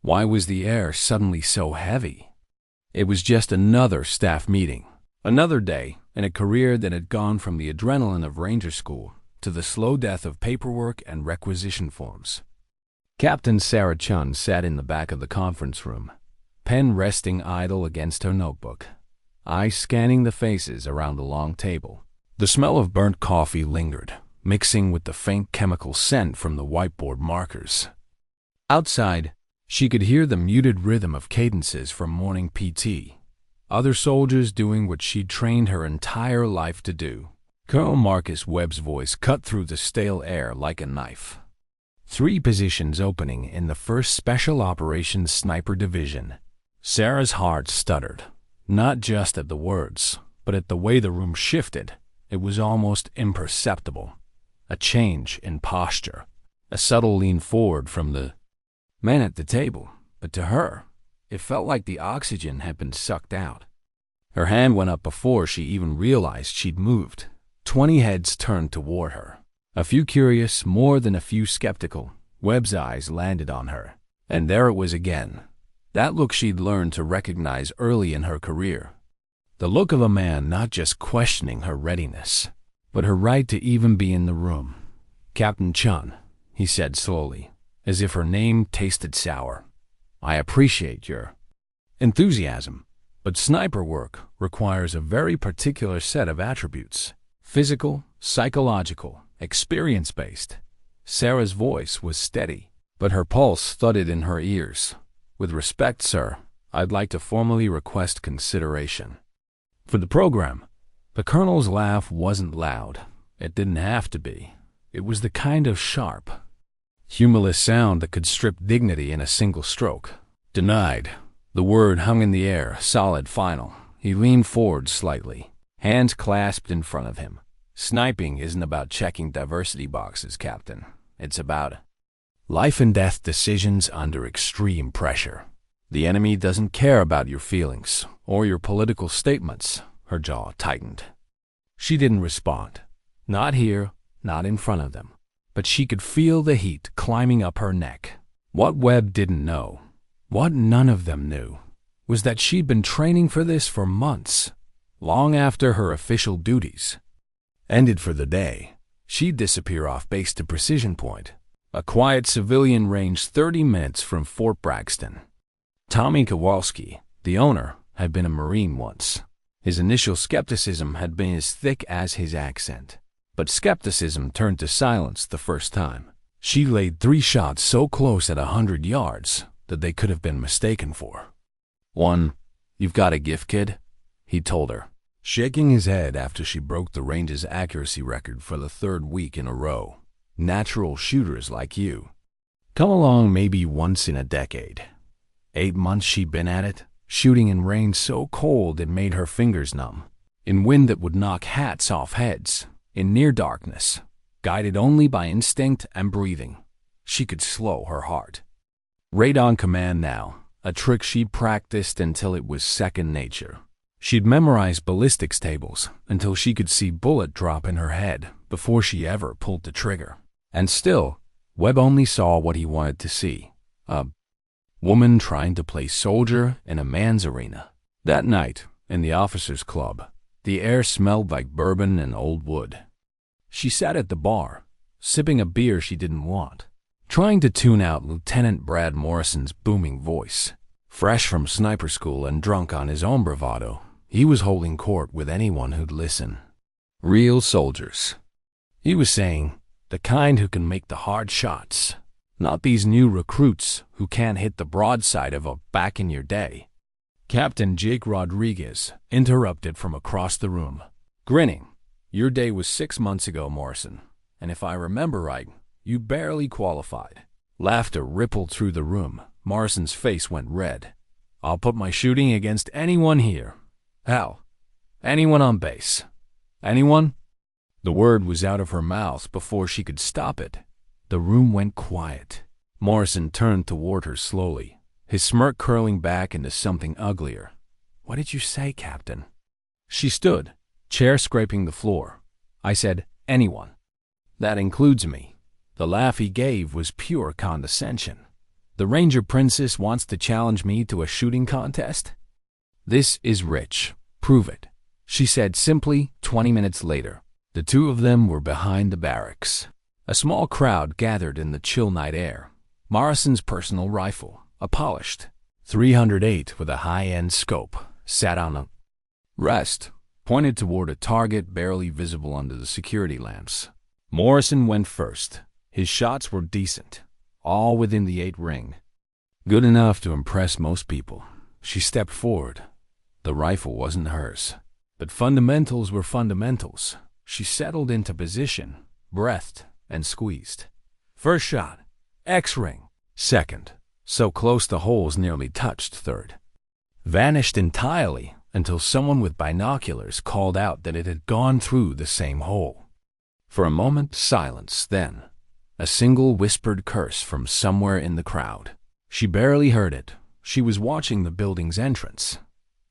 Why was the air suddenly so heavy? It was just another staff meeting. Another day in a career that had gone from the adrenaline of ranger school to the slow death of paperwork and requisition forms. Captain Sarah Chun sat in the back of the conference room, pen resting idle against her notebook, eyes scanning the faces around the long table. The smell of burnt coffee lingered, mixing with the faint chemical scent from the whiteboard markers. Outside, she could hear the muted rhythm of cadences from morning PT. Other soldiers doing what she'd trained her entire life to do. Colonel Marcus Webb's voice cut through the stale air like a knife. 3 positions opening in the 1st Special Operations Sniper Division. Sarah's heart stuttered, not just at the words, but at the way the room shifted. It was almost imperceptible. A change in posture, a subtle lean forward from the man at the table, but to her, it felt like the oxygen had been sucked out. Her hand went up before she even realized she'd moved. 20 heads turned toward her. A few curious, more than a few skeptical. Webb's eyes landed on her. And there it was again. That look she'd learned to recognize early in her career. The look of a man not just questioning her readiness, but her right to even be in the room. "Captain Chun," he said slowly, as if her name tasted sour. "I appreciate your enthusiasm, but sniper work requires a very particular set of attributes. Physical, psychological, experience-based." Sarah's voice was steady, but her pulse thudded in her ears. "With respect, sir, I'd like to formally request consideration for the program." The colonel's laugh wasn't loud. It didn't have to be. It was the kind of sharp, humorless sound that could strip dignity in a single stroke. "Denied." The word hung in the air, solid, final. He leaned forward slightly, hands clasped in front of him. "Sniping isn't about checking diversity boxes, Captain. It's about life and death decisions under extreme pressure. The enemy doesn't care about your feelings or your political statements." Her jaw tightened. She didn't respond. Not here, not in front of them. But she could feel the heat climbing up her neck. What Webb didn't know, what none of them knew, was that she'd been training for this for months. Long after her official duties ended for the day, she'd disappear off base to Precision Point, a quiet civilian range 30 minutes from Fort Braxton. Tommy Kowalski, the owner, had been a Marine once. His initial skepticism had been as thick as his accent. But skepticism turned to silence the first time. She laid 3 shots so close at 100 yards that they could have been mistaken for. "One, you've got a gift, kid," he told her, shaking his head after she broke the range's accuracy record for the 3rd week in a row. "Natural shooters like you come along maybe once in a decade." 8 months she'd been at it, shooting in rain so cold it made her fingers numb, in wind that would knock hats off heads, in near darkness, guided only by instinct and breathing. She could slow her heart. Radon command now, a trick she'd practiced until it was second nature. She'd memorized ballistics tables until she could see bullet drop in her head before she ever pulled the trigger. And still, Webb only saw what he wanted to see. A woman trying to play soldier in a man's arena. That night, in the officers' club, the air smelled like bourbon and old wood. She sat at the bar, sipping a beer she didn't want, trying to tune out Lieutenant Brad Morrison's booming voice. Fresh from sniper school and drunk on his own bravado, he was holding court with anyone who'd listen. Real soldiers. He was saying, the kind who can make the hard shots. Not these new recruits who can't hit the broadside of a back-in-your-day. Captain Jake Rodriguez interrupted from across the room, grinning. "Your day was 6 months ago, Morrison, and if I remember right, you barely qualified." Laughter rippled through the room. Morrison's face went red. "I'll put my shooting against anyone here. Hell, anyone on base. Anyone?" The word was out of her mouth before she could stop it. The room went quiet. Morrison turned toward her slowly, his smirk curling back into something uglier. "What did you say, Captain?" She stood, chair scraping the floor. "I said, anyone. That includes me." The laugh he gave was pure condescension. The Ranger Princess wants to challenge me to a shooting contest? This is rich. Prove it, she said simply 20 minutes later. The two of them were behind the barracks. A small crowd gathered in the chill night air. Morrison's personal rifle, a polished .308 with a high-end scope, sat on a rest, pointed toward a target barely visible under the security lamps. Morrison went first. His shots were decent, all within the 8 ring. Good enough to impress most people. She stepped forward. The rifle wasn't hers, but fundamentals were fundamentals. She settled into position, breathed, and squeezed. First shot, X-ring. Second, so close the holes nearly touched. Third, vanished entirely until someone with binoculars called out that it had gone through the same hole. For a moment, silence, then a single whispered curse from somewhere in the crowd. She barely heard it. She was watching the building's entrance.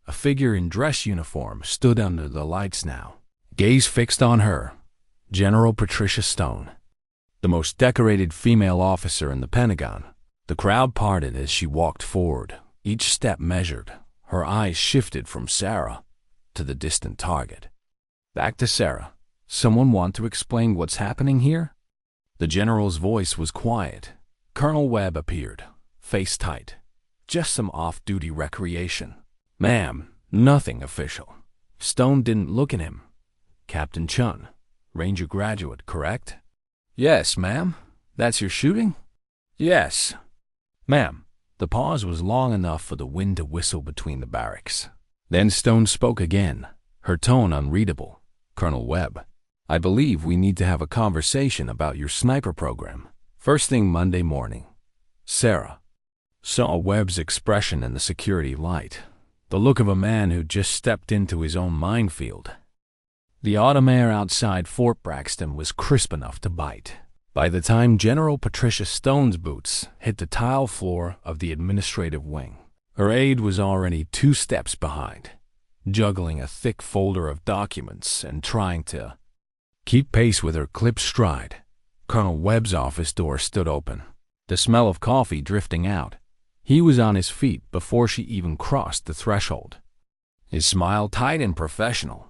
A figure in dress uniform stood under the lights now, gaze fixed on her. General Patricia Stone, the most decorated female officer in the Pentagon. The crowd parted as she walked forward, each step measured. Her eyes shifted from Sarah to the distant target. Back to Sarah. Someone want to explain what's happening here? The general's voice was quiet. Colonel Webb appeared, face tight. Just some off-duty recreation. Ma'am, nothing official. Stone didn't look at him. Captain Chun, Ranger graduate, correct? Yes, ma'am. That's your shooting? Yes. Ma'am. The pause was long enough for the wind to whistle between the barracks. Then Stone spoke again, her tone unreadable. Colonel Webb, I believe we need to have a conversation about your sniper program. First thing Monday morning. Sarah saw Webb's expression in the security light, the look of a man who just stepped into his own minefield. The autumn air outside Fort Braxton was crisp enough to bite. By the time General Patricia Stone's boots hit the tile floor of the administrative wing, her aide was already 2 steps behind, juggling a thick folder of documents and trying to keep pace with her clipped stride. Colonel Webb's office door stood open, the smell of coffee drifting out. He was on his feet before she even crossed the threshold. His smile tight and professional,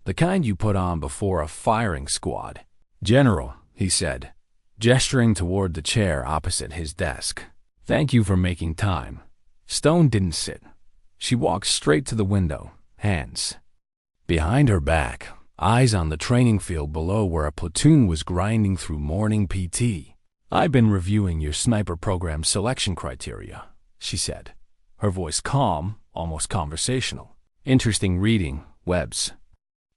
the kind you put on before a firing squad. General, he said, gesturing toward the chair opposite his desk. Thank you for making time. Stone didn't sit. She walked straight to the window, hands behind her back, eyes on the training field below where a platoon was grinding through morning PT. I've been reviewing your sniper program selection criteria, she said, her voice calm, almost conversational. Interesting reading, Webb's.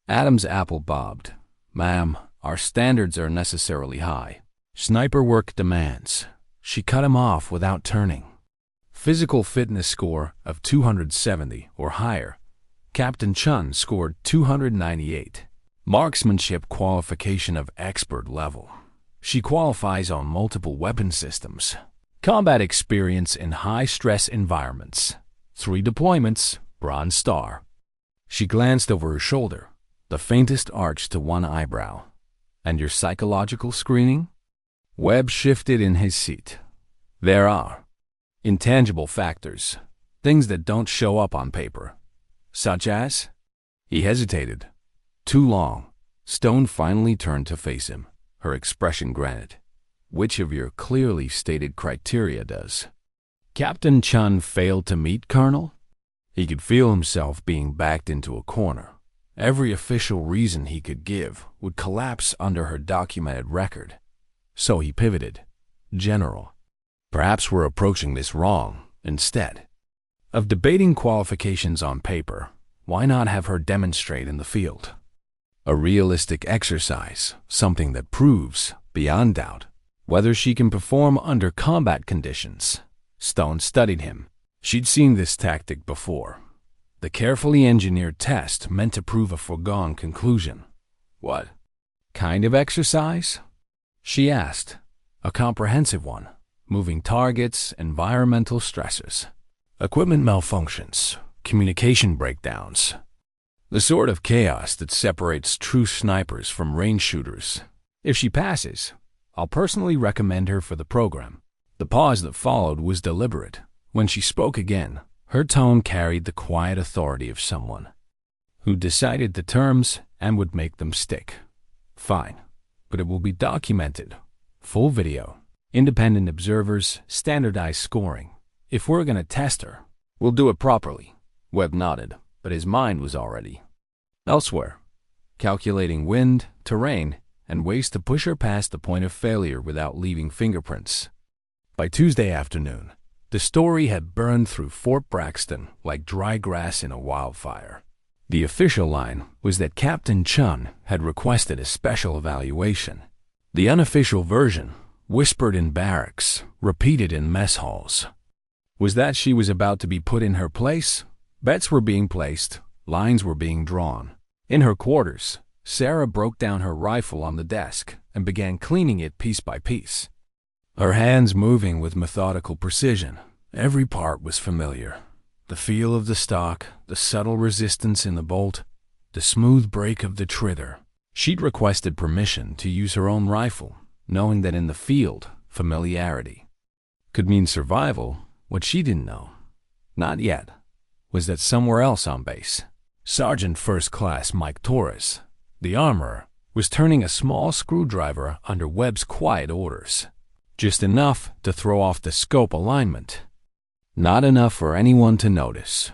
Adam's apple bobbed. Ma'am, our standards are necessarily high. Sniper work demands. She cut him off without turning. Physical fitness score of 270 or higher. Captain Chun scored 298. Marksmanship qualification of expert level. She qualifies on multiple weapon systems. Combat experience in high-stress environments. 3 deployments, Bronze Star. She glanced over her shoulder, the faintest arch to one eyebrow. And your psychological screening? Webb shifted in his seat. There are intangible factors, things that don't show up on paper. Such as? He hesitated. Too long. Stone finally turned to face him, her expression granted. Which of your clearly stated criteria does? Captain Chun failed to meet, Colonel? He could feel himself being backed into a corner. Every official reason he could give would collapse under her documented record. So he pivoted. General, perhaps we're approaching this wrong. Instead of debating qualifications on paper, why not have her demonstrate in the field? A realistic exercise, something that proves, beyond doubt, whether she can perform under combat conditions. Stone studied him. She'd seen this tactic before. The carefully engineered test meant to prove a foregone conclusion. What kind of exercise? She asked. A comprehensive one. Moving targets, environmental stressors, equipment malfunctions, communication breakdowns. The sort of chaos that separates true snipers from range shooters. If she passes, I'll personally recommend her for the program. The pause that followed was deliberate. When she spoke again, her tone carried the quiet authority of someone who decided the terms and would make them stick. Fine, but it will be documented. Full video, independent observers, standardized scoring. If we're going to test her, we'll do it properly. Webb nodded, but his mind was already elsewhere, calculating wind, terrain, and ways to push her past the point of failure without leaving fingerprints. By Tuesday afternoon, the story had burned through Fort Braxton like dry grass in a wildfire. The official line was that Captain Chun had requested a special evaluation. The unofficial version, whispered in barracks, repeated in mess halls, was that she was about to be put in her place. Bets were being placed, lines were being drawn. In her quarters, Sarah broke down her rifle on the desk and began cleaning it piece by piece, her hands moving with methodical precision. Every part was familiar. The feel of the stock, the subtle resistance in the bolt, the smooth break of the trigger. She'd requested permission to use her own rifle, knowing that in the field, familiarity could mean survival. What she didn't know, not yet, was that somewhere else on base, Sergeant First Class Mike Torres, the armorer, was turning a small screwdriver under Webb's quiet orders. Just enough to throw off the scope alignment. Not enough for anyone to notice.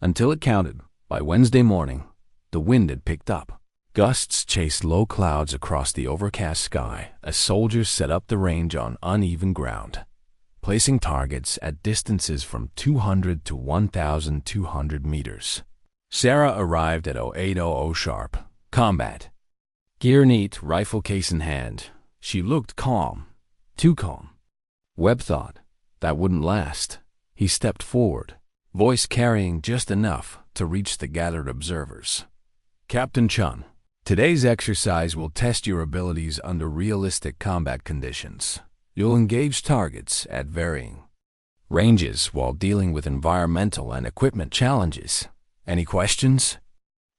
Until it counted. By Wednesday morning, the wind had picked up. Gusts chased low clouds across the overcast sky as soldiers set up the range on uneven ground, placing targets at distances from 200 to 1,200 meters. Sarah arrived at 0800 sharp. Combat. Gear neat, rifle case in hand. She looked calm. Too calm. Webb thought that wouldn't last. He stepped forward, voice carrying just enough to reach the gathered observers. Captain Chun, today's exercise will test your abilities under realistic combat conditions. You'll engage targets at varying ranges while dealing with environmental and equipment challenges. Any questions?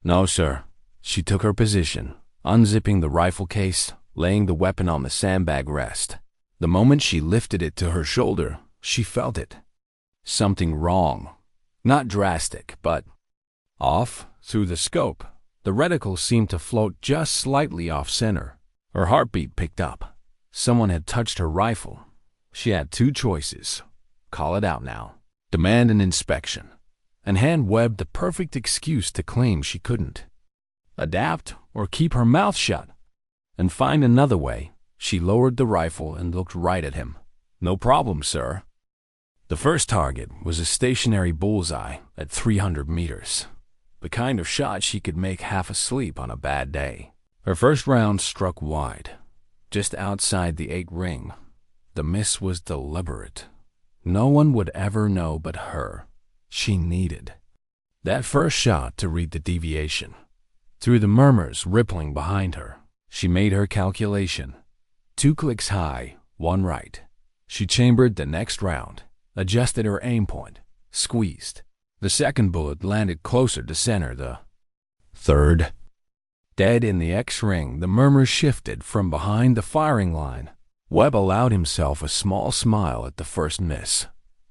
No, sir. She took her position, unzipping the rifle case, laying the weapon on the sandbag rest. The moment she lifted it to her shoulder, she felt it. Something wrong. Not drastic, but off. Through the scope, the reticle seemed to float just slightly off-center. Her heartbeat picked up. Someone had touched her rifle. She had two choices. Call it out now. Demand an inspection. And hand Webb the perfect excuse to claim she couldn't. Adapt or keep her mouth shut. And find another way. She lowered the rifle and looked right at him. No problem, sir. The first target was a stationary bullseye at 300 meters. The kind of shot she could make half asleep on a bad day. Her first round struck wide, just outside the 8 ring. The miss was deliberate. No one would ever know but her. She needed that first shot to read the deviation. Through the murmurs rippling behind her, she made her calculation. 2 clicks high, 1 right. She chambered the next round, adjusted her aim point, squeezed. The second bullet landed closer to center. The third. Dead in the X-ring, the murmur shifted from behind the firing line. Webb allowed himself a small smile at the first miss,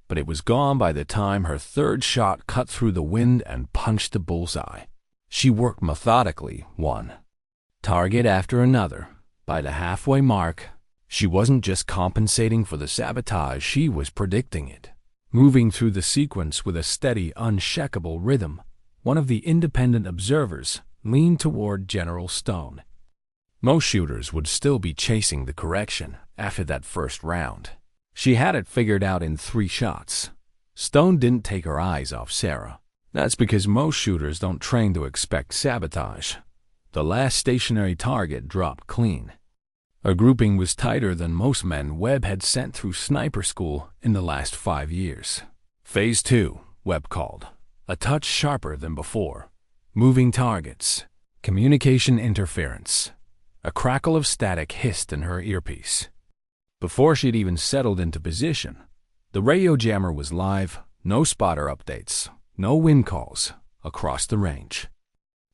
but it was gone by the time her third shot cut through the wind and punched the bullseye. She worked methodically, one target after another. By the halfway mark, she wasn't just compensating for the sabotage, she was predicting it. Moving through the sequence with a steady, unshakable rhythm, one of the independent observers leaned toward General Stone. Most shooters would still be chasing the correction after that first round. She had it figured out in 3 shots. Stone didn't take her eyes off Sarah. That's because most shooters don't train to expect sabotage. The last stationary target dropped clean. Her grouping was tighter than most men Webb had sent through sniper school in the last 5 years. Phase 2, Webb called. A touch sharper than before. Moving targets. Communication interference. A crackle of static hissed in her earpiece. Before she'd even settled into position, the radio jammer was live, no spotter updates, no wind calls, across the range.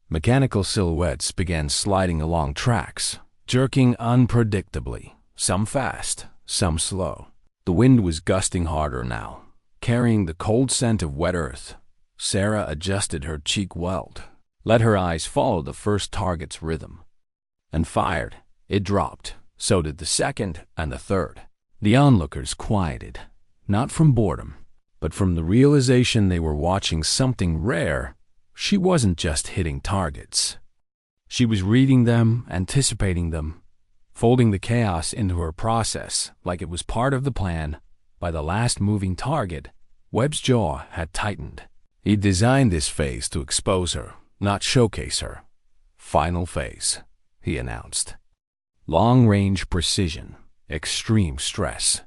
Mechanical silhouettes began sliding along tracks, jerking unpredictably, some fast, some slow. The wind was gusting harder now, carrying the cold scent of wet earth. Sarah adjusted her cheek weld, let her eyes follow the first target's rhythm, and fired. It dropped. So did the second and the third. The onlookers quieted, not from boredom, but from the realization they were watching something rare. She wasn't just hitting targets. She was reading them, anticipating them, folding the chaos into her process like it was part of the plan. By the last moving target, Webb's jaw had tightened. He designed this phase to expose her, not showcase her. Final phase, he announced. Long-range precision, extreme stress.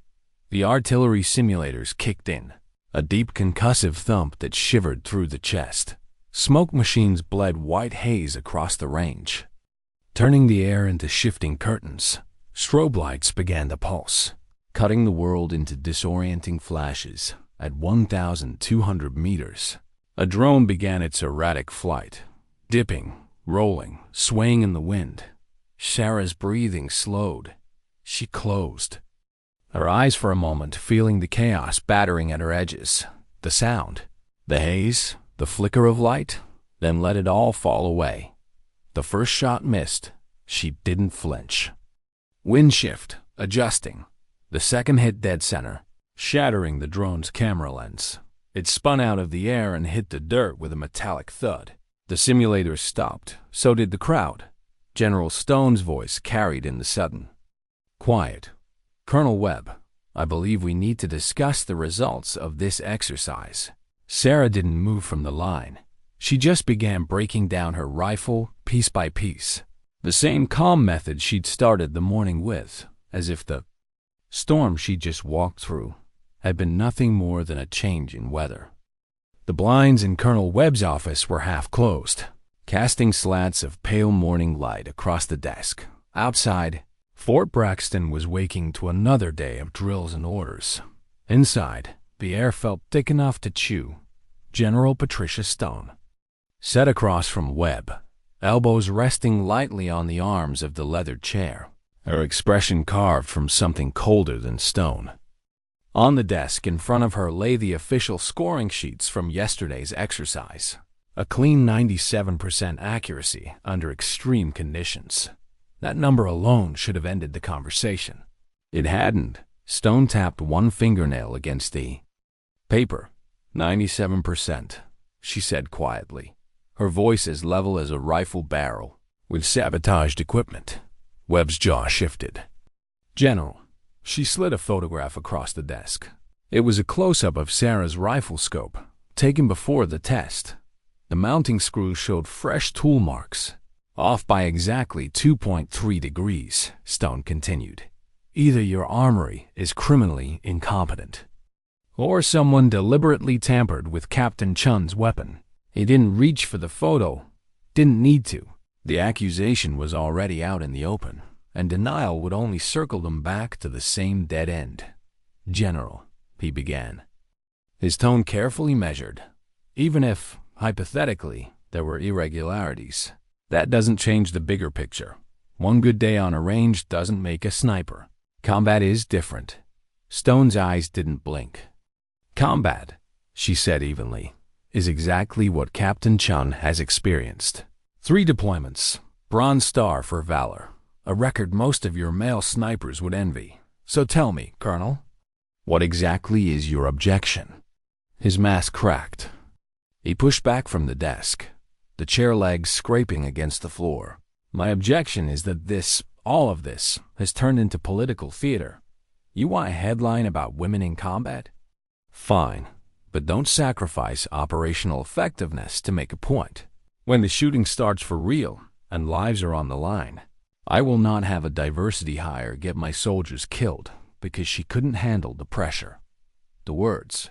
The artillery simulators kicked in, a deep concussive thump that shivered through the chest. Smoke machines bled white haze across the range, turning the air into shifting curtains. Strobe lights began to pulse, cutting the world into disorienting flashes. At 1,200 meters, a drone began its erratic flight, dipping, rolling, swaying in the wind. Sarah's breathing slowed. She closed her eyes for a moment, feeling the chaos battering at her edges. The sound, the haze, the flicker of light, then let it all fall away. The first shot missed. She didn't flinch. Wind shift, adjusting. The second hit dead center, shattering the drone's camera lens. It spun out of the air and hit the dirt with a metallic thud. The simulator stopped. So did the crowd. General Stone's voice carried in the sudden quiet. Colonel Webb, I believe we need to discuss the results of this exercise. Sarah didn't move from the line. She just began breaking down her rifle piece by piece. The same calm method she'd started the morning with, as if the storm she'd just walked through had been nothing more than a change in weather. The blinds in Colonel Webb's office were half closed, casting slats of pale morning light across the desk. Outside, Fort Braxton was waking to another day of drills and orders. Inside, the air felt thick enough to chew. General Patricia Stone sat across from Webb, elbows resting lightly on the arms of the leathered chair, her expression carved from something colder than stone. On the desk in front of her lay the official scoring sheets from yesterday's exercise. A clean 97% accuracy under extreme conditions. That number alone should have ended the conversation. It hadn't. Stone tapped one fingernail against the paper. 97%, she said quietly, her voice as level as a rifle barrel. With sabotaged equipment. Webb's jaw shifted. General, she slid a photograph across the desk. It was a close-up of Sarah's rifle scope, taken before the test. The mounting screw showed fresh tool marks, off by exactly 2.3 degrees, Stone continued. Either your armory is criminally incompetent, or someone deliberately tampered with Captain Chun's weapon. He didn't reach for the photo, didn't need to. The accusation was already out in the open, and denial would only circle them back to the same dead end. General, he began, his tone carefully measured. Even if, hypothetically, there were irregularities, that doesn't change the bigger picture. One good day on a range doesn't make a sniper. Combat is different. Stone's eyes didn't blink. Combat, she said evenly, is exactly what Captain Chun has experienced. 3 deployments, Bronze Star for Valor, a record most of your male snipers would envy. So tell me, Colonel, what exactly is your objection? His mask cracked. He pushed back from the desk, the chair legs scraping against the floor. My objection is that all of this, has turned into political theater. You want a headline about women in combat? Fine, but don't sacrifice operational effectiveness to make a point. When the shooting starts for real and lives are on the line, I will not have a diversity hire get my soldiers killed because she couldn't handle the pressure. The words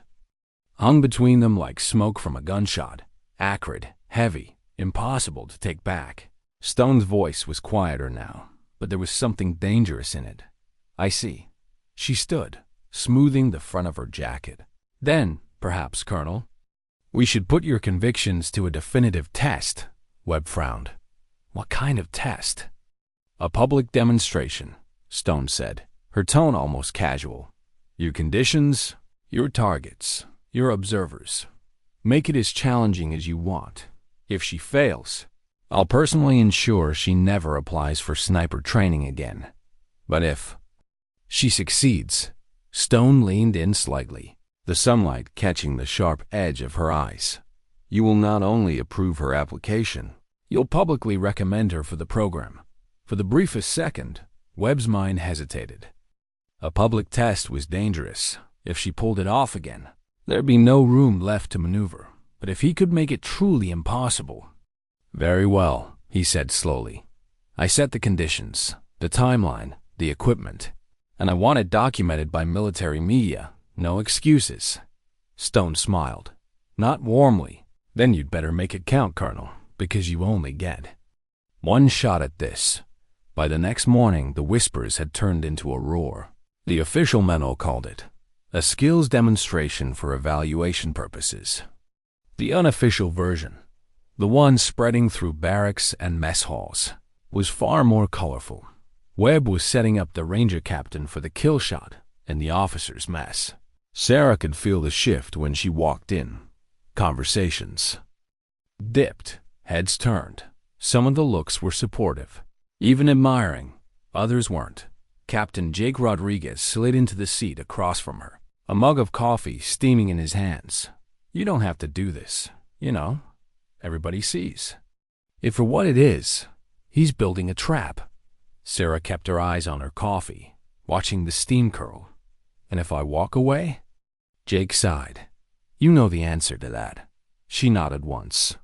hung between them like smoke from a gunshot, acrid, heavy, impossible to take back. Stone's voice was quieter now, but there was something dangerous in it. I see. She stood, smoothing the front of her jacket. Then, perhaps, Colonel, we should put your convictions to a definitive test. Webb frowned. What kind of test? A public demonstration, Stone said, her tone almost casual. Your conditions, your targets, your observers. Make it as challenging as you want. If she fails, I'll personally ensure she never applies for sniper training again. But if she succeeds, Stone leaned in slightly, the sunlight catching the sharp edge of her eyes. You will not only approve her application, you'll publicly recommend her for the program. For the briefest second, Webb's mind hesitated. A public test was dangerous. If she pulled it off again, there'd be no room left to maneuver. But if he could make it truly impossible... Very well, he said slowly. I set the conditions, the timeline, the equipment, and I want it documented by military media. No excuses. Stone smiled. Not warmly. Then you'd better make it count, Colonel, because you only get one shot at this. By the next morning, the whispers had turned into a roar. The official memo called it a skills demonstration for evaluation purposes. The unofficial version, the one spreading through barracks and mess halls, was far more colorful. Webb was setting up the ranger captain for the kill shot in the officers' mess. Sarah could feel the shift when she walked in. Conversations dipped, heads turned. Some of the looks were supportive, even admiring. Others weren't. Captain Jake Rodriguez slid into the seat across from her, a mug of coffee steaming in his hands. You don't have to do this, you know. Everybody sees. If for what it is, he's building a trap. Sarah kept her eyes on her coffee, watching the steam curl. And if I walk away? Jake sighed. You know the answer to that. She nodded once.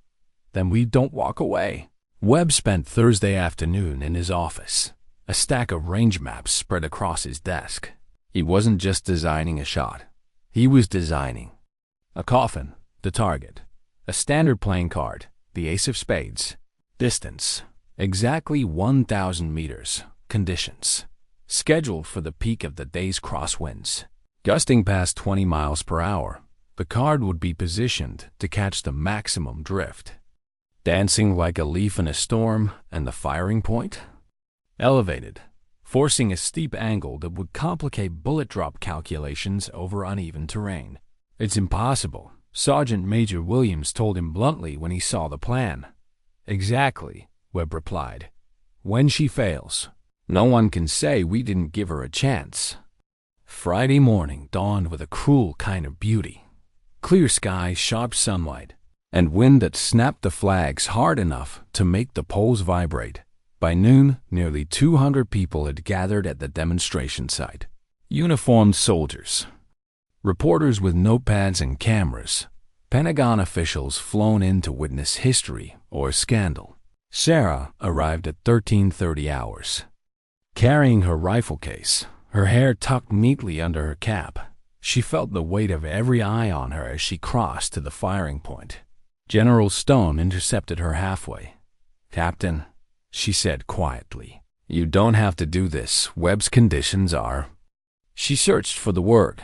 Then we don't walk away. Webb spent Thursday afternoon in his office, a stack of range maps spread across his desk. He wasn't just designing a shot. He was designing a coffin, the target, a standard playing card, the ace of spades, distance, exactly 1,000 meters, conditions, scheduled for the peak of the day's crosswinds. Gusting past 20 miles per hour, the card would be positioned to catch the maximum drift. Dancing like a leaf in a storm, and the firing point? Elevated, forcing a steep angle that would complicate bullet drop calculations over uneven terrain. It's impossible, Sergeant Major Williams told him bluntly when he saw the plan. Exactly, Webb replied. When she fails, no one can say we didn't give her a chance. Friday morning dawned with a cruel kind of beauty. Clear skies, sharp sunlight, and wind that snapped the flags hard enough to make the poles vibrate. By noon, nearly 200 people had gathered at the demonstration site. Uniformed soldiers, reporters with notepads and cameras, Pentagon officials flown in to witness history or scandal. Sarah arrived at 13:30 hours, carrying her rifle case, her hair tucked neatly under her cap. She felt the weight of every eye on her as she crossed to the firing point. General Stone intercepted her halfway. Captain, she said quietly, you don't have to do this. Webb's conditions are... She searched for the word.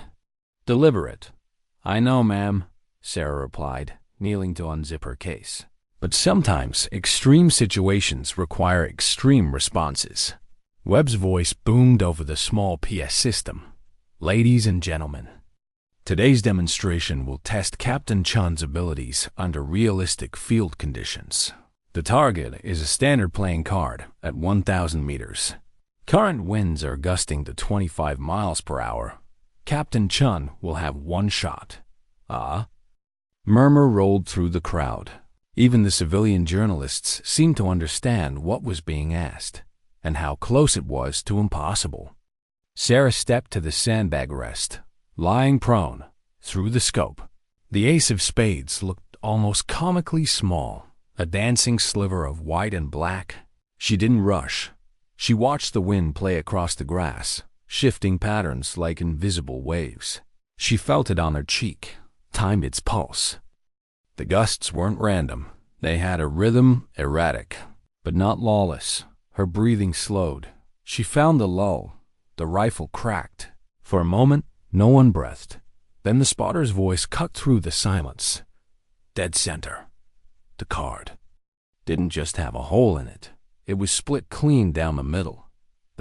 Deliberate. I know, ma'am, Sarah replied, kneeling to unzip her case. But sometimes extreme situations require extreme responses. Webb's voice boomed over the small PS system. Ladies and gentlemen, today's demonstration will test Captain Chun's abilities under realistic field conditions. The target is a standard playing card at 1,000 meters. Current winds are gusting to 25 miles per hour. Captain Chun will have one shot. Ah? Murmur rolled through the crowd. Even the civilian journalists seemed to understand what was being asked and how close it was to impossible. Sarah stepped to the sandbag rest, lying prone, through the scope. The ace of spades looked almost comically small, a dancing sliver of white and black. She didn't rush. She watched the wind play across the grass, shifting patterns like invisible waves. She felt it on her cheek, timed its pulse. The gusts weren't random. They had a rhythm, erratic, but not lawless. Her breathing slowed. She found the lull. The rifle cracked. For a moment, no one breathed. Then the spotter's voice cut through the silence. Dead center. The card didn't just have a hole in it. It was split clean down the middle.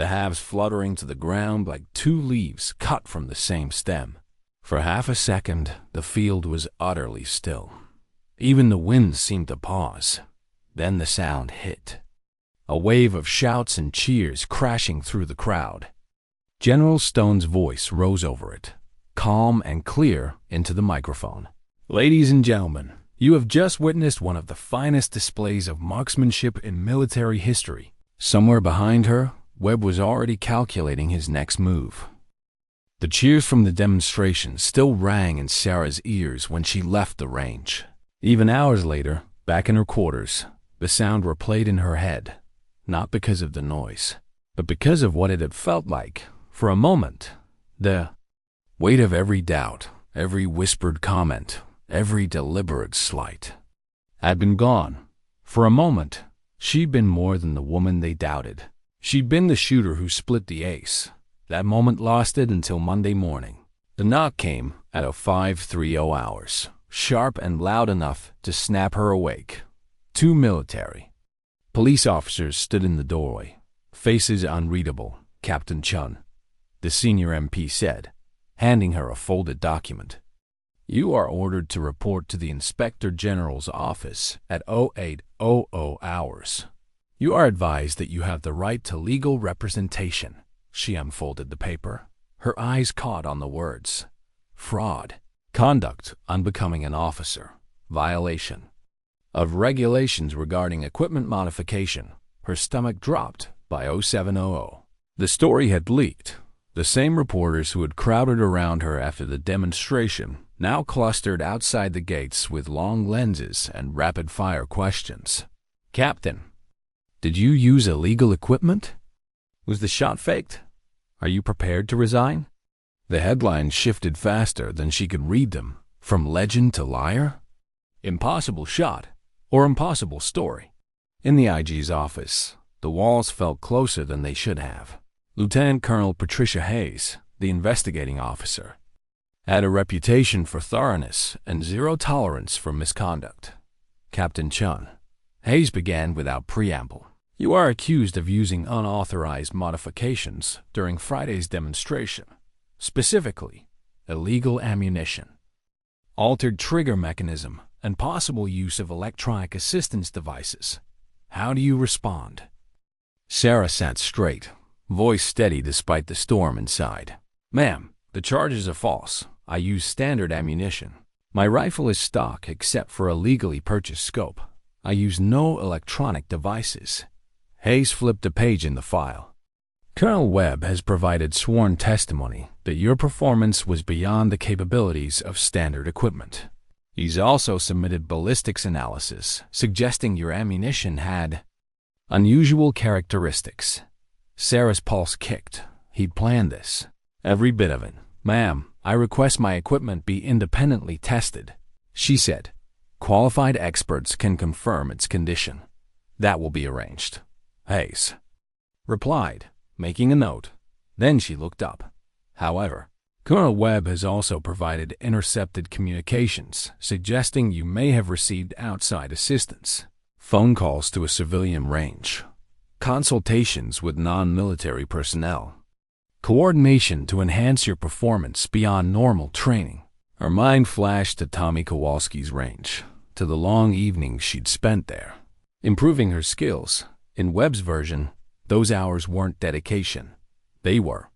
the halves fluttering to the ground like two leaves cut from the same stem. For half a second, the field was utterly still. Even the wind seemed to pause. Then the sound hit. A wave of shouts and cheers crashing through the crowd. General Stone's voice rose over it, calm and clear into the microphone. "Ladies and gentlemen, you have just witnessed one of the finest displays of marksmanship in military history." Somewhere behind her, Webb was already calculating his next move. The cheers from the demonstration still rang in Sarah's ears when she left the range. Even hours later, back in her quarters, the sound replayed in her head, not because of the noise, but because of what it had felt like. For a moment, the weight of every doubt, every whispered comment, every deliberate slight had been gone. For a moment, she'd been more than the woman they doubted. She'd been the shooter who split the ace. That moment lasted until Monday morning. The knock came at 05:30 hours, sharp and loud enough to snap her awake. Two military police officers stood in the doorway, faces unreadable. "Captain Chun," the senior MP said, handing her a folded document. "You are ordered to report to the Inspector General's office at 0800 hours. You are advised that you have the right to legal representation." She unfolded the paper. Her eyes caught on the words: fraud, conduct unbecoming an officer, violation of regulations regarding equipment modification. Her stomach dropped by 0700. The story had leaked. The same reporters who had crowded around her after the demonstration now clustered outside the gates with long lenses and rapid-fire questions. "Captain, did you use illegal equipment? Was the shot faked? Are you prepared to resign?" The headlines shifted faster than she could read them, from legend to liar. Impossible shot or impossible story. In the IG's office, the walls felt closer than they should have. Lieutenant Colonel Patricia Hayes, the investigating officer, had a reputation for thoroughness and zero tolerance for misconduct. "Captain Chun," Hayes began without preamble, "you are accused of using unauthorized modifications during Friday's demonstration, specifically illegal ammunition, altered trigger mechanism, and possible use of electronic assistance devices. How do you respond?" Sarah sat straight, voice steady despite the storm inside. "Ma'am, the charges are false. I use standard ammunition. My rifle is stock except for a legally purchased scope. I use no electronic devices." Hayes flipped a page in the file. "Colonel Webb has provided sworn testimony that your performance was beyond the capabilities of standard equipment. He's also submitted ballistics analysis suggesting your ammunition had unusual characteristics." Sarah's pulse kicked. He'd planned this. Every bit of it. "Ma'am, I request my equipment be independently tested," she said. "Qualified experts can confirm its condition." "That will be arranged," Hayes replied, making a note. Then she looked up. "However, Colonel Webb has also provided intercepted communications suggesting you may have received outside assistance, phone calls to a civilian range, consultations with non-military personnel, coordination to enhance your performance beyond normal training." Her mind flashed to Tommy Kowalski's range, to the long evenings she'd spent there, improving her skills. In Webb's version, those hours weren't dedication. They were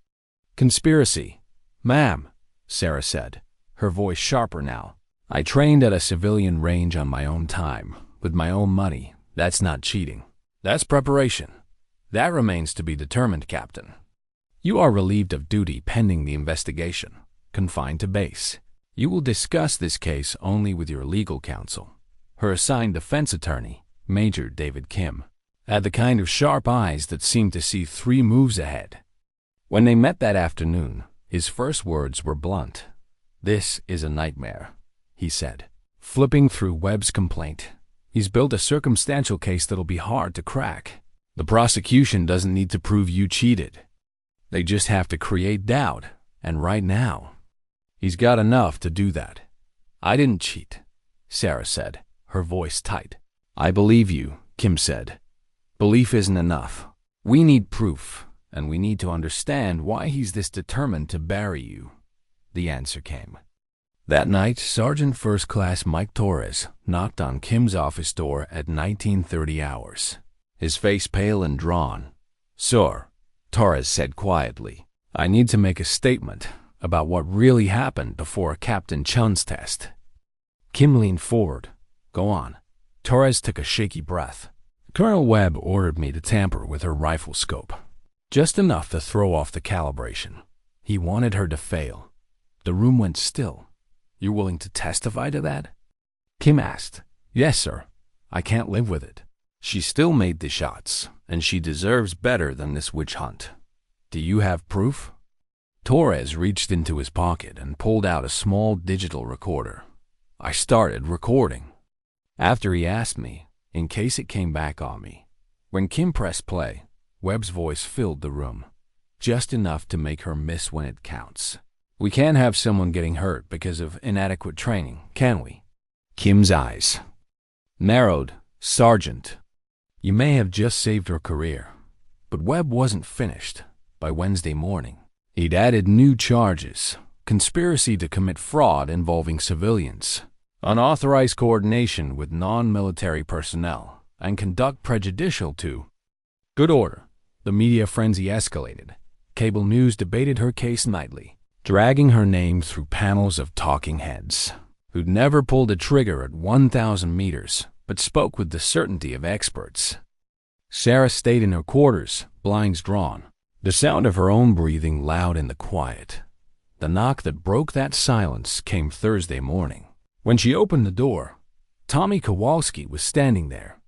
conspiracy. "Ma'am," Sarah said, her voice sharper now, "I trained at a civilian range on my own time, with my own money. That's not cheating. That's preparation. That remains to be determined, Captain. You are relieved of duty pending the investigation, confined to base. You will discuss this case only with your legal counsel." Her assigned defense attorney, Major David Kim, had the kind of sharp eyes that seemed to see 3 moves ahead. When they met that afternoon, his first words were blunt. "This is a nightmare," he said, flipping through Webb's complaint. "He's built a circumstantial case that'll be hard to crack. The prosecution doesn't need to prove you cheated. They just have to create doubt, and right now, he's got enough to do that." "I didn't cheat," Sarah said, her voice tight. "I believe you," Kim said. "Belief isn't enough. We need proof, and we need to understand why he's this determined to bury you." The answer came. That night, Sergeant First Class Mike Torres knocked on Kim's office door at 19:30 hours, his face pale and drawn. "Sir," Torres said quietly, "I need to make a statement about what really happened before Captain Chun's test." Kim leaned forward. "Go on." Torres took a shaky breath. "Colonel Webb ordered me to tamper with her rifle scope. Just enough to throw off the calibration. He wanted her to fail." The room went still. "You're willing to testify to that?" Kim asked. "Yes, sir. I can't live with it. She still made the shots, and she deserves better than this witch hunt. Do you have proof?" Torres reached into his pocket and pulled out a small digital recorder. I started recording. After he asked me, in case it came back on me. When Kim pressed play, Webb's voice filled the room, just enough to make her miss when it counts. "We can't have someone getting hurt because of inadequate training, can we?" Kim's eyes narrowed. "Sergeant, you may have just saved her career." But Webb wasn't finished. By Wednesday morning, he'd added new charges: conspiracy to commit fraud involving civilians, unauthorized coordination with non-military personnel, and conduct prejudicial to. Good order. The media frenzy escalated. Cable news debated her case nightly, dragging her name through panels of talking heads who'd never pulled a trigger at 1,000 meters, but spoke with the certainty of experts. Sarah stayed in her quarters, blinds drawn, the sound of her own breathing loud in the quiet. The knock that broke that silence came Thursday morning. When she opened the door, Tommy Kowalski was standing there,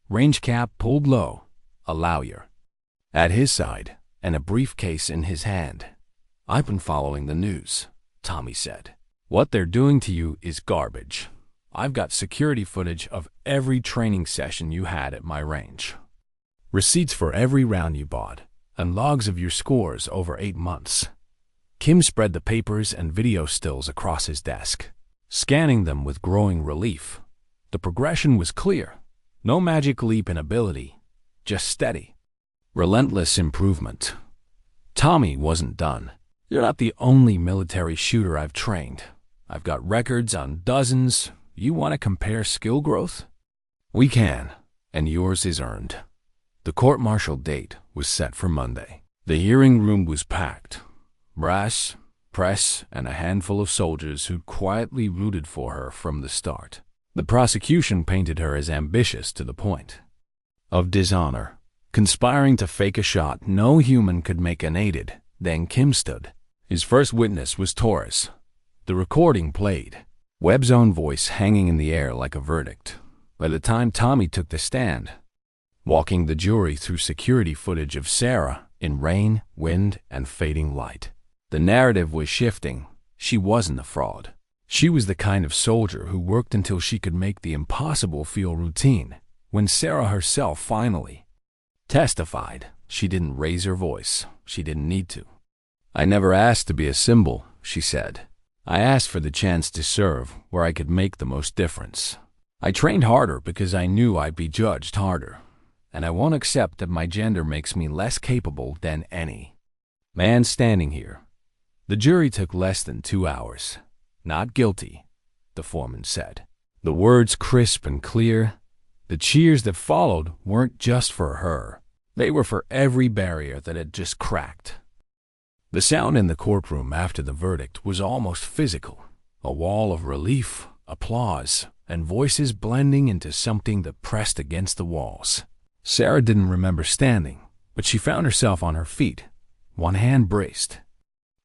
range cap pulled low, a lawyer at his side, and a briefcase in his hand. "I've been following the news," Tommy said. "What they're doing to you is garbage. I've got security footage of every training session you had at my range, receipts for every round you bought, and logs of your scores over 8 months. Kim spread the papers and video stills across his desk, scanning them with growing relief. The progression was clear. No magic leap in ability, just steady, relentless improvement. Tommy wasn't done. "You're not the only military shooter I've trained. I've got records on dozens. You want to compare skill growth? We can, and yours is earned." The court-martial date was set for Monday. The hearing room was packed. Brass, press, and a handful of soldiers who'd quietly rooted for her from the start. The prosecution painted her as ambitious to the point of dishonor, conspiring to fake a shot no human could make unaided. Then Kim stood. His first witness was Torres. The recording played, Webb's own voice hanging in the air like a verdict. By the time Tommy took the stand, walking the jury through security footage of Sarah in rain, wind, and fading light, the narrative was shifting. She wasn't a fraud. She was the kind of soldier who worked until she could make the impossible feel routine. When Sarah herself finally testified, she didn't raise her voice. She didn't need to. "I never asked to be a symbol," she said. "I asked for the chance to serve where I could make the most difference. I trained harder because I knew I'd be judged harder, and I won't accept that my gender makes me less capable than any man standing here." The jury took less than 2 hours. "Not guilty," the foreman said. The words crisp and clear. The cheers that followed weren't just for her. They were for every barrier that had just cracked. The sound in the courtroom after the verdict was almost physical. A wall of relief, applause, and voices blending into something that pressed against the walls. Sarah didn't remember standing, but she found herself on her feet, one hand braced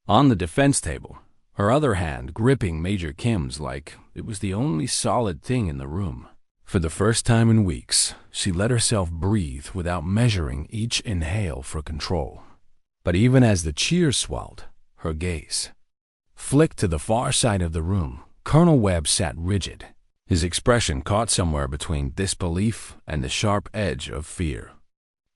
on the defense table, her other hand gripping Major Kim's like it was the only solid thing in the room. For the first time in weeks, she let herself breathe without measuring each inhale for control. But even as the cheers swelled, her gaze flicked to the far side of the room. Colonel Webb sat rigid, his expression caught somewhere between disbelief and the sharp edge of fear.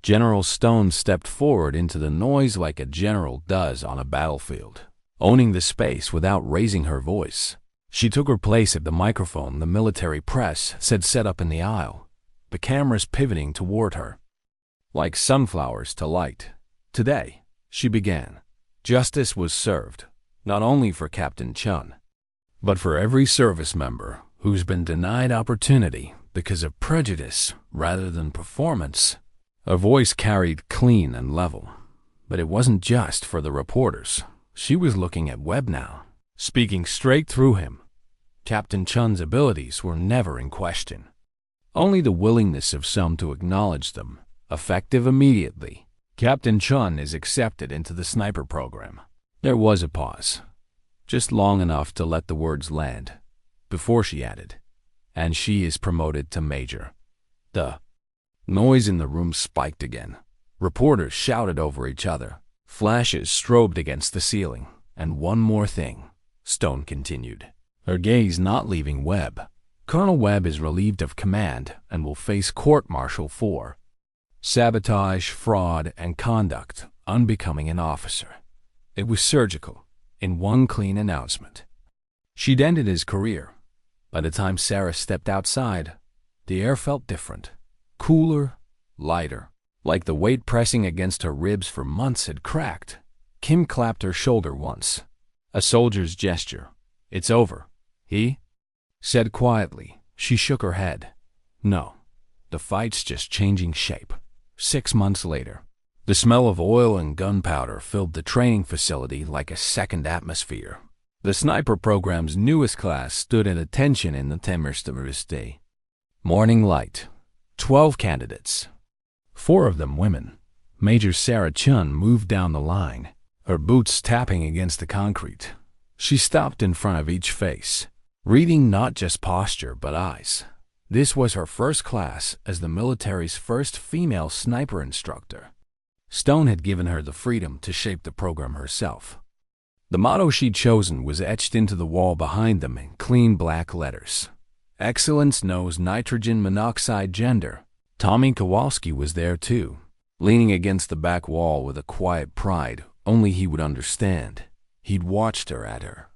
General Stone stepped forward into the noise like a general does on a battlefield, owning the space without raising her voice. She took her place at the microphone the military press said set up in the aisle, the cameras pivoting toward her like sunflowers to light. "Today, she began. Justice was served, not only for Captain Chun, but for every service member who's been denied opportunity because of prejudice rather than performance. Her voice carried clean and level, but it wasn't just for the reporters. She was looking at Webb now, speaking straight through him. Captain Chun's abilities were never in question. Only the willingness of some to acknowledge them, effective immediately. Captain Chun is accepted into the sniper program. There was a pause, just long enough to let the words land, before she added, and she is promoted to major. The noise in the room spiked again. Reporters shouted over each other. Flashes strobed against the ceiling. And one more thing, Stone continued, her gaze not leaving Webb. Colonel Webb is relieved of command and will face court-martial for sabotage, fraud, and conduct unbecoming an officer. It was surgical, in one clean announcement. She'd ended his career. By the time Sarah stepped outside, the air felt different, cooler, lighter, like the weight pressing against her ribs for months had cracked. Kim clapped her shoulder once. A soldier's gesture. "It's over," he said quietly. She shook her head. "No, the fight's just changing shape." 6 months later, the smell of oil and gunpowder filled the training facility like a second atmosphere. The sniper program's newest class stood at attention in the imperceptible morning light. 12 candidates, 4 of them women. Major Sarah Chun moved down the line, her boots tapping against the concrete. She stopped in front of each face, reading not just posture but eyes. This was her first class as the military's first female sniper instructor. Stone had given her the freedom to shape the program herself. The motto she'd chosen was etched into the wall behind them in clean black letters. Excellence knows nitrogen monoxide gender. Tommy Kowalski was there too, leaning against the back wall with a quiet pride only he would understand. He'd watched her at her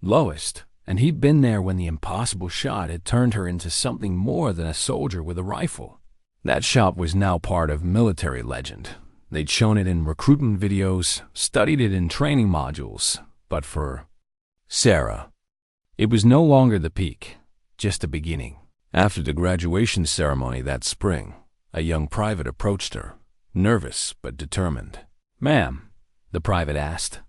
lowest, and he'd been there when the impossible shot had turned her into something more than a soldier with a rifle. That shot was now part of military legend. They'd shown it in recruitment videos, studied it in training modules, but for Sarah, it was no longer the peak, just a beginning. After the graduation ceremony that spring, a young private approached her, nervous but determined. "Ma'am," the private asked,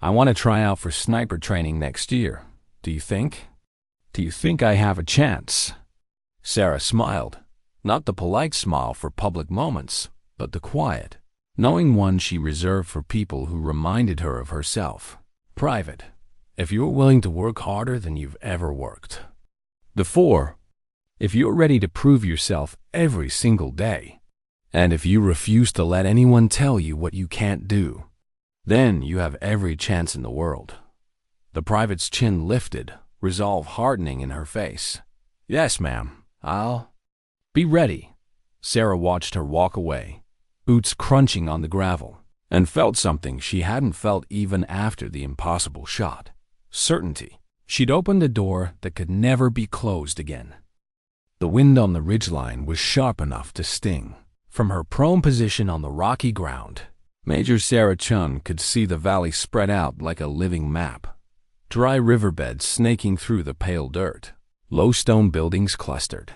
"I want to try out for sniper training next year. Do you think I have a chance?" Sarah smiled, not the polite smile for public moments, but the quiet, knowing one she reserved for people who reminded her of herself. "Private, if you're willing to work harder than you've ever worked. The 4, if you're ready to prove yourself every single day. And if you refuse to let anyone tell you what you can't do, then you have every chance in the world." The private's chin lifted, resolve hardening in her face. "Yes, ma'am, I'll be ready." Sarah watched her walk away, boots crunching on the gravel, and felt something she hadn't felt even after the impossible shot. Certainty. She'd opened a door that could never be closed again. The wind on the ridgeline was sharp enough to sting. From her prone position on the rocky ground, Major Sarah Chun could see the valley spread out like a living map. Dry riverbeds snaking through the pale dirt, low stone buildings clustered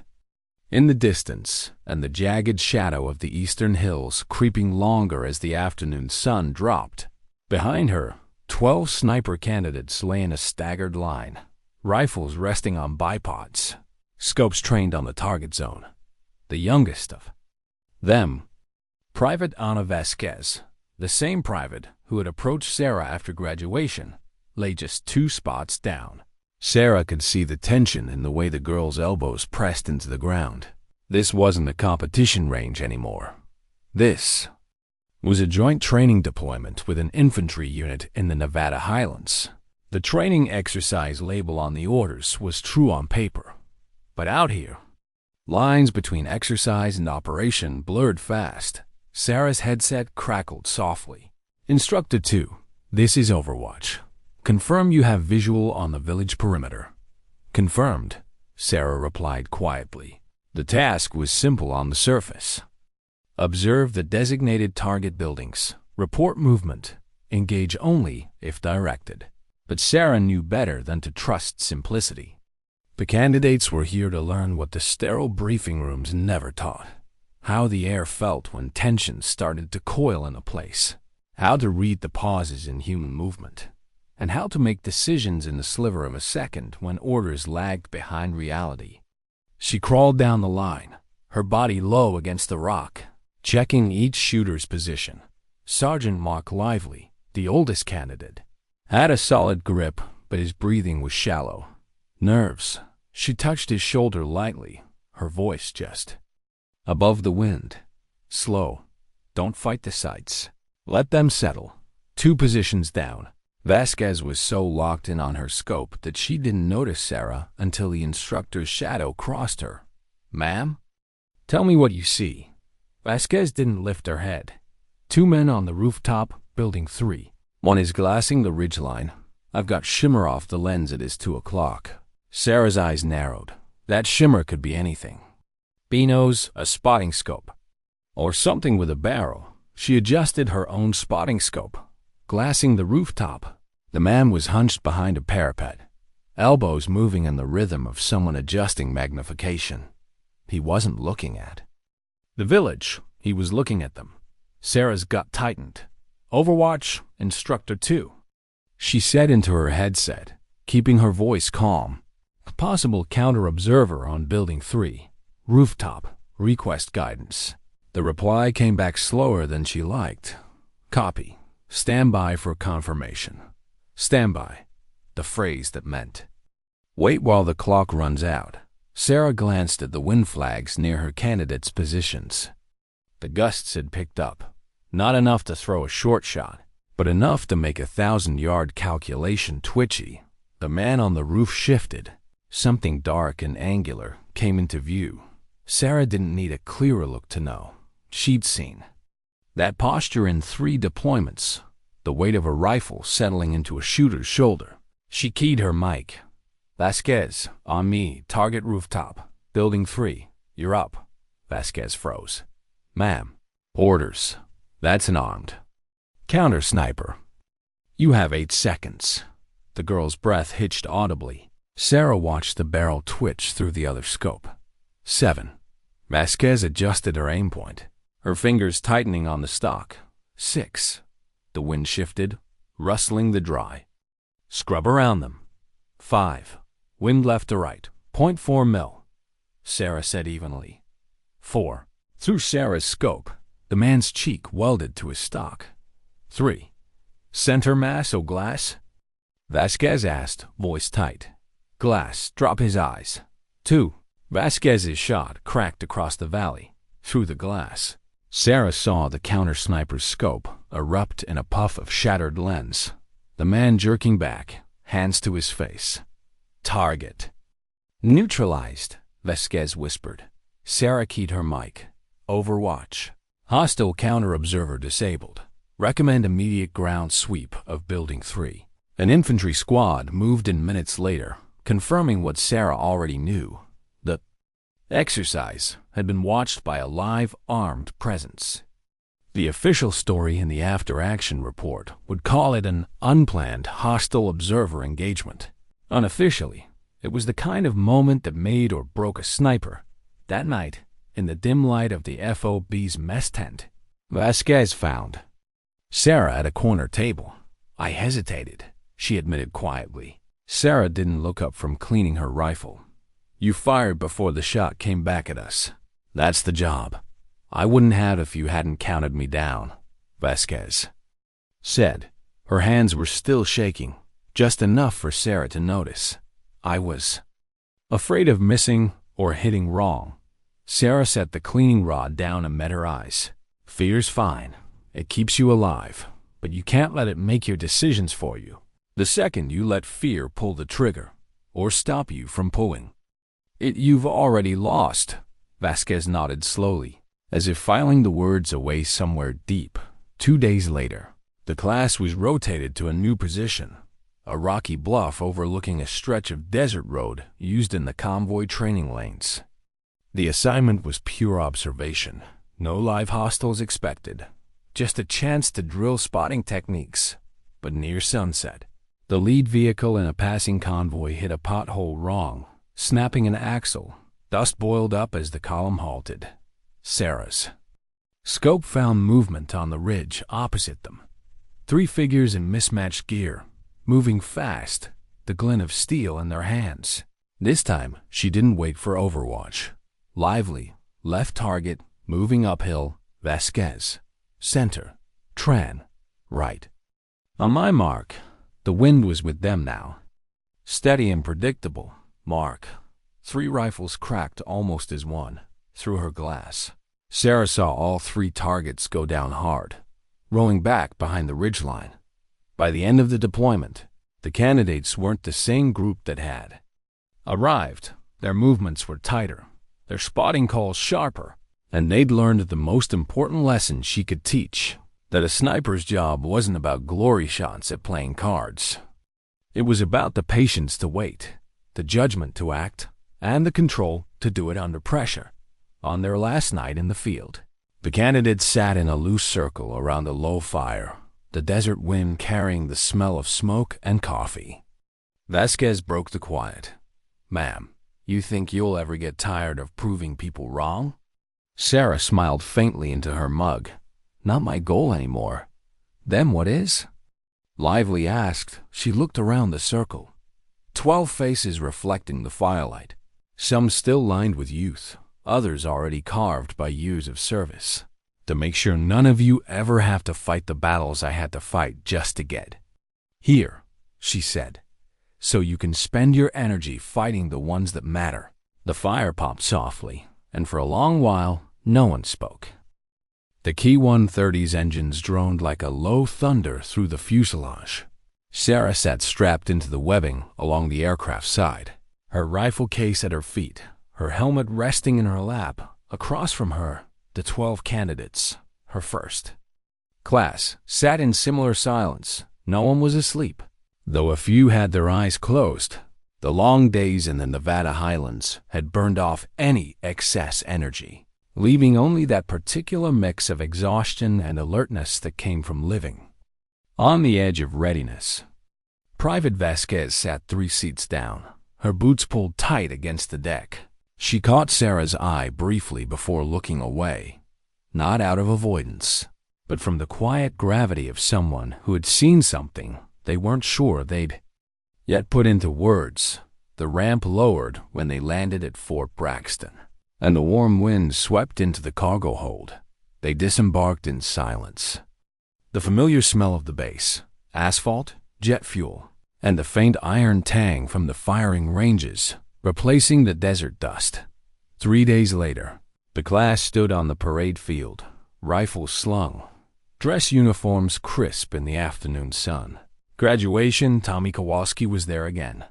in the distance, and the jagged shadow of the eastern hills creeping longer as the afternoon sun dropped. Behind her, 12 sniper candidates lay in a staggered line, rifles resting on bipods, scopes trained on the target zone. The youngest of them, Private Ana Vasquez, the same private who had approached Sarah after graduation, lay just 2 spots down. Sarah could see the tension in the way the girl's elbows pressed into the ground. This wasn't a competition range anymore. This was a joint training deployment with an infantry unit in the Nevada Highlands. The training exercise label on the orders was true on paper, but out here, lines between exercise and operation blurred fast. Sarah's headset crackled softly. "Instructor 2, this is Overwatch. Confirm you have visual on the village perimeter." "Confirmed," Sarah replied quietly. The task was simple on the surface. Observe the designated target buildings, Report movement. Engage only if directed. But Sarah knew better than to trust simplicity. The candidates were here to learn what the sterile briefing rooms never taught. How the air felt when tension started to coil in a place. How to read the pauses in human movement. And how to make decisions in the sliver of a second when orders lagged behind reality. She crawled down the line, her body low against the rock, checking each shooter's position. Sergeant Mark Lively, the oldest candidate, had a solid grip, but his breathing was shallow. Nerves. She touched his shoulder lightly, her voice just above the wind. Slow. Don't fight the sights. Let them settle. 2 positions down. Vasquez was so locked in on her scope that she didn't notice Sarah until the instructor's shadow crossed her. "Ma'am? Tell me what you see." Vasquez didn't lift her head. 2 men on the rooftop, building 3. One is glassing the ridgeline. I've got shimmer off the lens. It is 2 o'clock. Sarah's eyes narrowed. That shimmer could be anything. Beano's, a spotting scope. Or something with a barrel. She adjusted her own spotting scope. Glassing the rooftop. The man was hunched behind a parapet, elbows moving in the rhythm of someone adjusting magnification. He wasn't looking at the village. He was looking at them. Sarah's gut tightened. "Overwatch, Instructor 2. She said into her headset, keeping her voice calm. "Possible counter-observer on Building 3. Rooftop. Request guidance." The reply came back slower than she liked. "Copy. Stand by for confirmation." Stand by. The phrase that meant wait while the clock runs out. Sarah glanced at the wind flags near her candidates' positions. The gusts had picked up. Not enough to throw a short shot, but enough to make a 1,000-yard calculation twitchy. The man on the roof shifted. Something dark and angular came into view. Sarah didn't need a clearer look to know. She'd seen that posture in 3 deployments, the weight of a rifle settling into a shooter's shoulder. She keyed her mic. "Vasquez, on me, target rooftop. Building 3, you're up." Vasquez froze. "Ma'am." "Orders." "That's an armed counter sniper. You have 8 seconds." The girl's breath hitched audibly. Sarah watched the barrel twitch through the other scope. 7. Vasquez adjusted her aim point, her fingers tightening on the stock. 6. The wind shifted, rustling the dry scrub around them. 5. Wind left to right, 0.4 mil. Sarah said evenly. 4. Through Sarah's scope, the man's cheek welded to his stock. 3. Center mass or glass? Vasquez asked, voice tight. Glass, drop his eyes. 2. Vasquez's shot cracked across the valley, through the glass. Sarah saw the counter-sniper's scope erupt in a puff of shattered lens. The man jerking back, hands to his face. Target. Neutralized, Vasquez whispered. Sarah keyed her mic. Overwatch. Hostile counter-observer disabled. Recommend immediate ground sweep of Building 3. An infantry squad moved in minutes later, confirming what Sarah already knew. The exercise had been watched by a live, armed presence. The official story in the after-action report would call it an unplanned, hostile observer engagement. Unofficially, it was the kind of moment that made or broke a sniper. That night, in the dim light of the FOB's mess tent, Vasquez found Sarah at a corner table. I hesitated, she admitted quietly. Sarah didn't look up from cleaning her rifle. You fired before the shot came back at us. That's the job. I wouldn't have if you hadn't counted me down, Vasquez said. Her hands were still shaking, just enough for Sarah to notice. I was afraid of missing or hitting wrong. Sarah set the cleaning rod down and met her eyes. Fear's fine. It keeps you alive, but you can't let it make your decisions for you. The second you let fear pull the trigger, or stop you from pulling it, you've already lost. Vasquez nodded slowly, as if filing the words away somewhere deep. 2 days later, the class was rotated to a new position, a rocky bluff overlooking a stretch of desert road used in the convoy training lanes. The assignment was pure observation. No live hostiles expected. just a chance to drill spotting techniques. But near sunset, the lead vehicle in a passing convoy hit a pothole wrong, snapping an axle. Dust boiled up as the column halted. Sarah's scope found movement on the ridge opposite them. 3 figures in mismatched gear, moving fast, the glint of steel in their hands. This time, she didn't wait for overwatch. Lively, left target, moving uphill, Vasquez. Center, Tran, right. On my mark, the wind was with them now. Steady and predictable, mark. 3 rifles cracked almost as one, through her glass. Sarah saw all 3 targets go down hard, rolling back behind the ridgeline. By the end of the deployment, the candidates weren't the same group that had arrived. Their movements were tighter, their spotting calls sharper, and they'd learned the most important lesson she could teach, that a sniper's job wasn't about glory shots at playing cards. It was about the patience to wait, the judgment to act, and the control to do it under pressure. On their last night in the field, the candidates sat in a loose circle around a low fire, the desert wind carrying the smell of smoke and coffee. Vasquez broke the quiet. "Ma'am, you think you'll ever get tired of proving people wrong?" Sarah smiled faintly into her mug. "Not my goal anymore." "Then what is?" Lively asked. She looked around the circle. 12 faces reflecting the firelight, some still lined with youth, others already carved by years of service. "To make sure none of you ever have to fight the battles I had to fight just to get here," she said, "so you can spend your energy fighting the ones that matter." The fire popped softly, and for a long while, no one spoke. The Ki-130's engines droned like a low thunder through the fuselage. Sarah sat strapped into the webbing along the aircraft's side, her rifle case at her feet, her helmet resting in her lap. Across from her, the 12 candidates, her first class, sat in similar silence. No one was asleep, though a few had their eyes closed. The long days in the Nevada highlands had burned off any excess energy, leaving only that particular mix of exhaustion and alertness that came from living on the edge of readiness. Private Vasquez sat 3 seats down, her boots pulled tight against the deck. She caught Sarah's eye briefly before looking away, not out of avoidance, but from the quiet gravity of someone who had seen something they weren't sure they'd yet put into words. The ramp lowered when they landed at Fort Braxton, and the warm wind swept into the cargo hold. They disembarked in silence. The familiar smell of the base, asphalt, jet fuel, and the faint iron tang from the firing ranges, replacing the desert dust. 3 days later, the class stood on the parade field, rifles slung, dress uniforms crisp in the afternoon sun. Graduation, Tommy Kowalski was there again,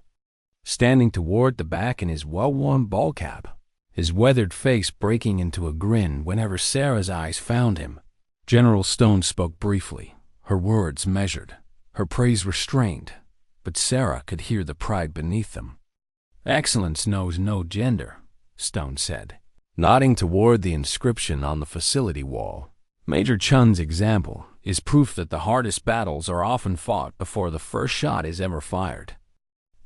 standing toward the back in his well-worn ball cap, his weathered face breaking into a grin whenever Sarah's eyes found him. General Stone spoke briefly, her words measured, her praise restrained, but Sarah could hear the pride beneath them. "Excellence knows no gender," Stone said, nodding toward the inscription on the facility wall. "Major Chun's example is proof that the hardest battles are often fought before the first shot is ever fired."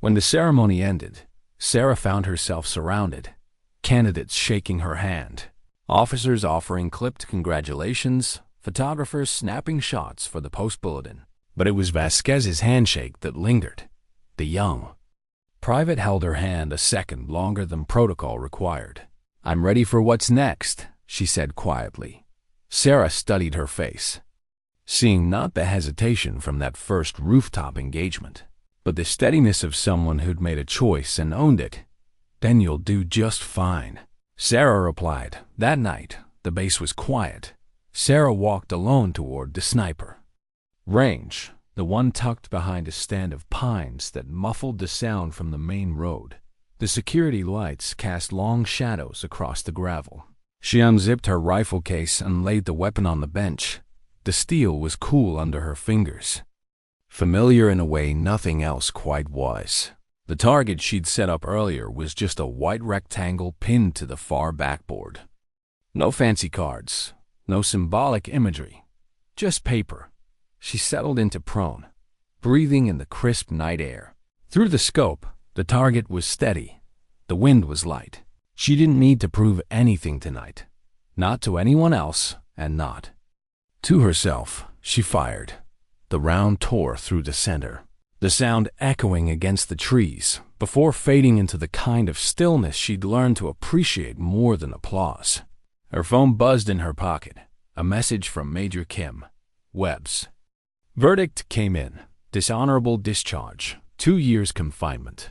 When the ceremony ended, Sarah found herself surrounded, candidates shaking her hand, officers offering clipped congratulations, photographers snapping shots for the post-bulletin. But it was Vasquez's handshake that lingered. The young private held her hand a second longer than protocol required. "I'm ready for what's next," she said quietly. Sarah studied her face, seeing not the hesitation from that first rooftop engagement, but the steadiness of someone who'd made a choice and owned it. "Then you'll do just fine," Sarah replied. That night, the base was quiet. Sarah walked alone toward the sniper range, the one tucked behind a stand of pines that muffled the sound from the main road. The security lights cast long shadows across the gravel. She unzipped her rifle case and laid the weapon on the bench. The steel was cool under her fingers, familiar in a way nothing else quite was. The target she'd set up earlier was just a white rectangle pinned to the far backboard. No fancy cards, no symbolic imagery, Just paper. She settled into prone, breathing in the crisp night air. Through the scope, the target was steady. The wind was light. She didn't need to prove anything tonight. Not to anyone else, and not to herself. She fired. The round tore through the center, the sound echoing against the trees, before fading into the kind of stillness she'd learned to appreciate more than applause. Her phone buzzed in her pocket. A message from Major Kim. Webb's verdict came in. Dishonorable discharge. 2 years confinement.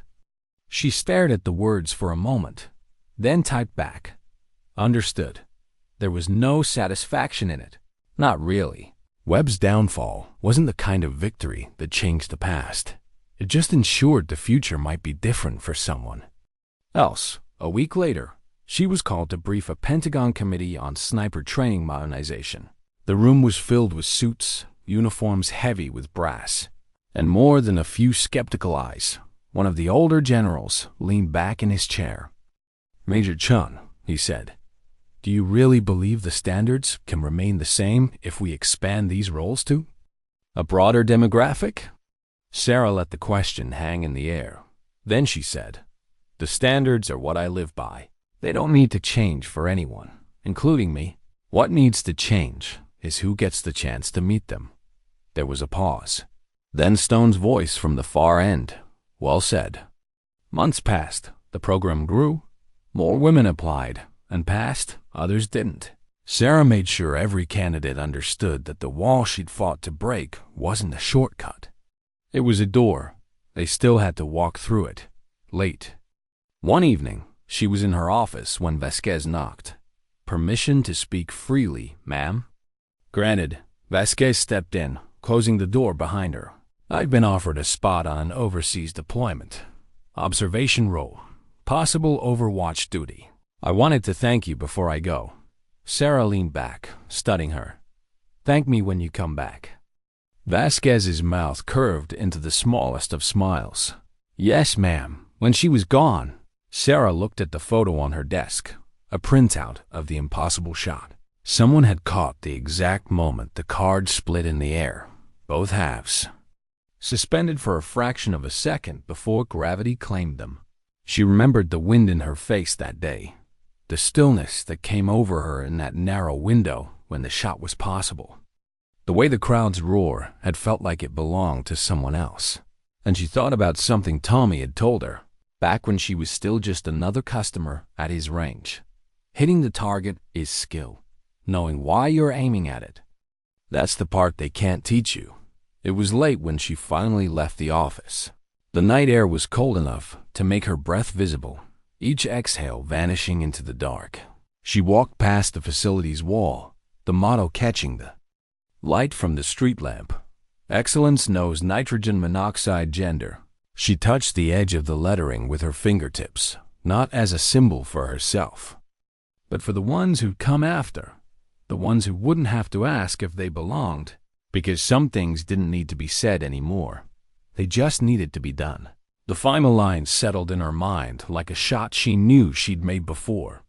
She stared at the words for a moment, then typed back. Understood. There was no satisfaction in it. Not really. Webb's downfall wasn't the kind of victory that changed the past. It just ensured the future might be different for someone else. A week later, she was called to brief a Pentagon committee on sniper training modernization. The room was filled with suits, uniforms heavy with brass, and more than a few skeptical eyes. One of the older generals leaned back in his chair. Major Chun, he said, do you really believe the standards can remain the same if we expand these roles to a broader demographic? Sarah let the question hang in the air. Then she said, the standards are what I live by. They don't need to change for anyone, including me. What needs to change is who gets the chance to meet them. There was a pause. Then Stone's voice from the far end. Well said. Months passed. The program grew. More women applied and passed. Others didn't. Sarah made sure every candidate understood that the wall she'd fought to break wasn't a shortcut. It was a door. They still had to walk through it. Late. One evening, she was in her office when Vasquez knocked. Permission to speak freely, ma'am? Granted. Vasquez stepped in, closing the door behind her. I'd been offered a spot on an overseas deployment. Observation role. Possible overwatch duty. I wanted to thank you before I go. Sarah leaned back, studying her. Thank me when you come back. Vasquez's mouth curved into the smallest of smiles. Yes, ma'am. When she was gone, Sarah looked at the photo on her desk, a printout of the impossible shot. Someone had caught the exact moment the cards split in the air, both halves, suspended for a fraction of a second before gravity claimed them. She remembered the wind in her face that day, the stillness that came over her in that narrow window when the shot was possible. The way the crowd's roar had felt like it belonged to someone else. And she thought about something Tommy had told her, back when she was still just another customer at his range. Hitting the target is skill. Knowing why you're aiming at it. That's the part they can't teach you. It was late when she finally left the office. The night air was cold enough to make her breath visible, each exhale vanishing into the dark. She walked past the facility's wall, the motto catching the light from the street lamp. Excellence knows nitrogen monoxide gender. She touched the edge of the lettering with her fingertips, not as a symbol for herself, but for the ones who'd come after, the ones who wouldn't have to ask if they belonged, because some things didn't need to be said anymore. They just needed to be done. The final line settled in her mind like a shot she knew she'd made before.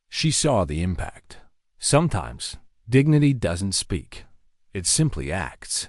She saw the impact. Sometimes, dignity doesn't speak. It simply acts.